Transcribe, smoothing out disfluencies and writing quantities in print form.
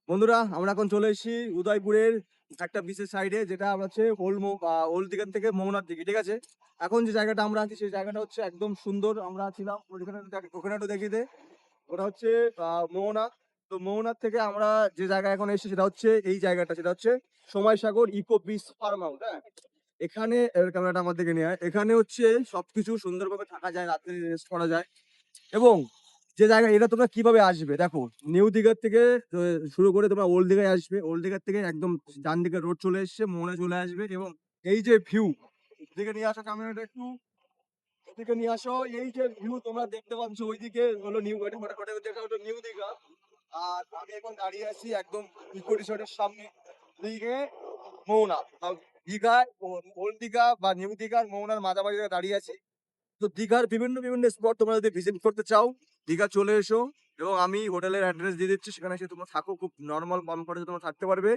বন্ধুরা আমরা এখন চলে এসেছি উদয়পুরের একটা বিশেষ সাইডে, যেটা হচ্ছে ওল্ড দিঘার থেকে মোহনার দিকে। ঠিক আছে, এখন যে জায়গাটা আমরা আছি সেই জায়গাটা হচ্ছে একদম সুন্দর। আমরা ছিলাম ওখানে দেখিয়ে দে। ওটা হচ্ছে মোহনা। তো মোহনার থেকে আমরা যে জায়গায় এখন এসেছি সেটা হচ্ছে এই জায়গাটা, সেটা হচ্ছে সময় সাগর ইকো বিচ ফার্ম হাউস। হ্যাঁ, এখানে ক্যামেরাটা আমার দিকে নিয়ে আয়। এখানে হচ্ছে সবকিছু সুন্দরভাবে থাকা যায়, রাত্রে রেস্ট করা যায়। এবং যে জায়গা এটা তোমরা কিভাবে আসবে দেখো, নিউ দিঘার থেকে শুরু করে তোমরা ওল্ড দিঘায় আসবে। ওল্ড দিঘার থেকে একদম ডান দিকে রোড চলে এসছে, মোড়ে চলে আসবে। এবং এই যে ভিউ, দিকে নিয়ে আসো ক্যামেরাটা একটু, এদিকে নিয়ে আসো। এই যে ভিউ তোমরা দেখতে পাচ্ছ, ওইদিকে হলো নিউ যেটা হলো নিউ দিঘা। আর আমি এখন দাঁড়িয়ে আছি একদম ইকো রিসোর্টের সামনে দিকে, মোহনা। দীঘায় ওল্ড দিঘা বা নিউ দিঘার মোহনার মাঝামাঝি জায়গায় দাঁড়িয়ে আছি। তো দীঘার বিভিন্ন বিভিন্ন স্পট তোমরা যদি ভিজিট করতে চাও, দীঘা চলে এসো। এবং আমি হোটেলের অ্যাড্রেস দিয়ে দিচ্ছি, সেখানে এসে তোমরা থাকো, খুব নর্মাল কম খরচে তোমরা থাকতে পারবে।